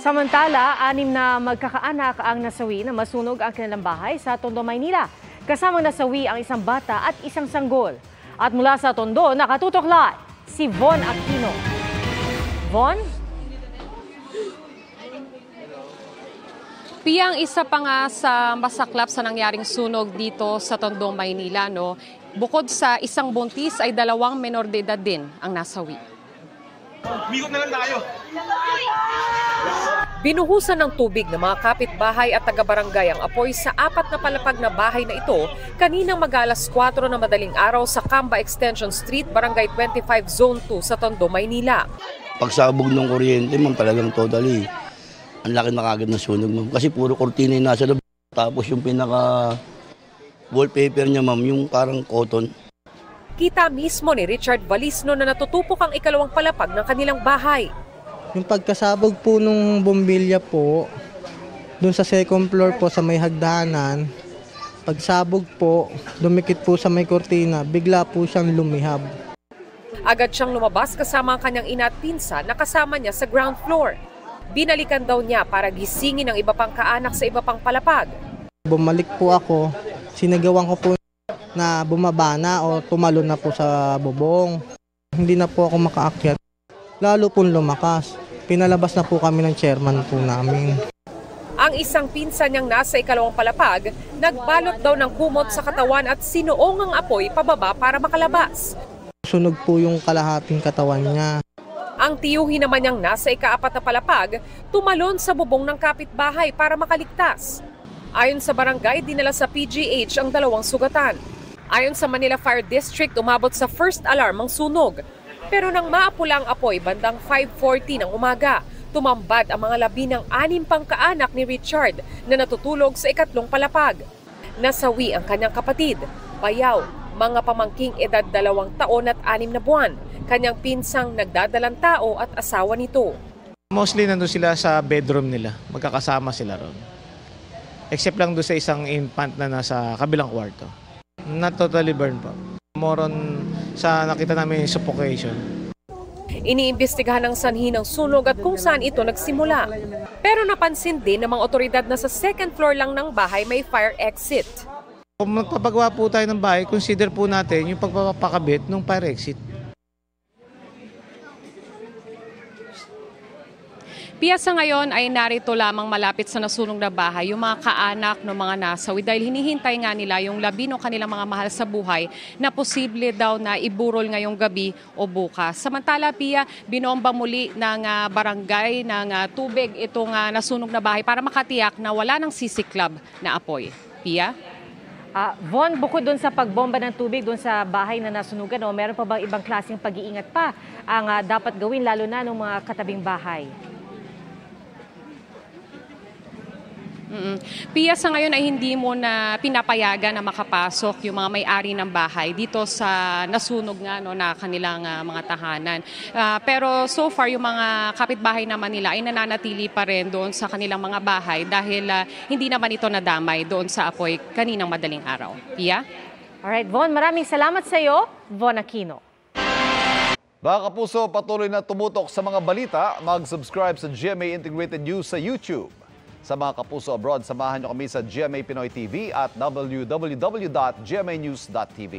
Samantala, 6 na magkakaanak ang nasawi na masunog ang kanilang bahay sa Tondo, Maynila. Kasamang nasawi ang isang bata at isang sanggol. At mula sa Tondo, nakatutok live si Von Aquino. Von? Piyang isa pa nga sa masaklap sa nangyaring sunog dito sa Tondo, Maynila, no? Bukod sa isang buntis ay 2 menor de edad din ang nasawi. Migot na lang tayo. Binuhusan ng tubig ng mga kapitbahay at taga-barangay ang apoy sa 4 na palapag na bahay na ito kaninang mag-alas 4 na madaling araw sa Camba Extension Street, Barangay 25 Zone 2 sa Tondo, Maynila. Pagsabog ng kuryente, ma'am, talagang totally. Ang laki na kagad na sunog, ma'am. Kasi puro kurtina yung nasa loob. Tapos yung pinaka-wallpaper niya, ma'am, yung parang cotton. Kita mismo ni Richard Valisno na natutupok ang 2 palapag ng kanilang bahay. Yung pagkasabog po nung bombilya po, dun sa 2nd floor po sa may hagdanan, pagsabog po, dumikit po sa may kortina, bigla po siyang lumihab. Agad siyang lumabas kasama ang kanyang ina at pinsan na kasama niya sa ground floor. Binalikan daw niya para gisingin ang iba pang kaanak sa iba pang palapag. Bumalik po ako, sinagawan ko po na bumaba na o tumalon na po sa bubong. Hindi na po ako makaakyat. Lalo pong lumakas. Pinalabas na po kami ng chairman po namin. Ang isang pinsan niyang nasa 2 palapag, nagbalot daw ng kumot sa katawan at sinuong ang apoy pababa para makalabas. Sunog po yung kalahating katawan niya. Ang tiyuhin naman niyang nasa 4 na palapag, tumalon sa bubong ng kapitbahay para makaligtas. Ayon sa barangay, dinala sa PGH ang 2 sugatan. Ayon sa Manila Fire District, umabot sa first alarm ang sunog. Pero nang maapula ang apoy bandang 5:40 ng umaga, tumambad ang mga labi ng 6 pang kaanak ni Richard na natutulog sa 3 palapag. Nasawi ang kanyang kapatid, bayaw, mga pamangking edad 2 taon at 6 na buwan, kanyang pinsang nagdadalang tao at asawa nito. Mostly nandun sila sa bedroom nila, magkakasama sila ron. Except lang doon sa isang infant na nasa kabilang kwarto. Not totally burned pa. More on sa nakita namin suffocation. Iniimbestigahan ng sanhi ng sunog at kung saan ito nagsimula. Pero napansin din ng mga otoridad na sa 2nd floor lang ng bahay may fire exit. Kung magpapagawa po tayo ng bahay, consider po natin yung pagpapakabit ng fire exit. Piyasa ngayon ay narito lamang malapit sa nasunog na bahay yung mga kaanak ng mga nasawi dahil hinihintay nga nila yung labi ng kanilang mga mahal sa buhay na posible daw na iburol ngayong gabi o bukas. Samantala, Pia, binomba muli ng barangay ng tubig itong nasunog na bahay para makatiyak na wala ng sisiklab na apoy. Pia? Von, bukod doon sa pagbomba ng tubig doon sa bahay na nasunugan, meron pa bang ibang klaseng pag-iingat pa ang dapat gawin lalo na ng mga katabing bahay? Pia, sa ngayon ay hindi mo na pinapayagan na makapasok yung mga may-ari ng bahay dito sa nasunog nga na kanilang mga tahanan. Pero so far yung mga kapitbahay naman nila ay nananatili pa rin doon sa kanilang mga bahay dahil hindi naman ito nadamay doon sa apoy kaninang madaling araw. Pia? Alright, Von, maraming salamat sa iyo, Von Aquino. Mga kapuso, patuloy na tumutok sa mga balita. Mag-subscribe sa GMA Integrated News sa YouTube. Sa mga kapuso abroad, samahan nyo kami sa GMA Pinoy TV at www.gmanews.tv.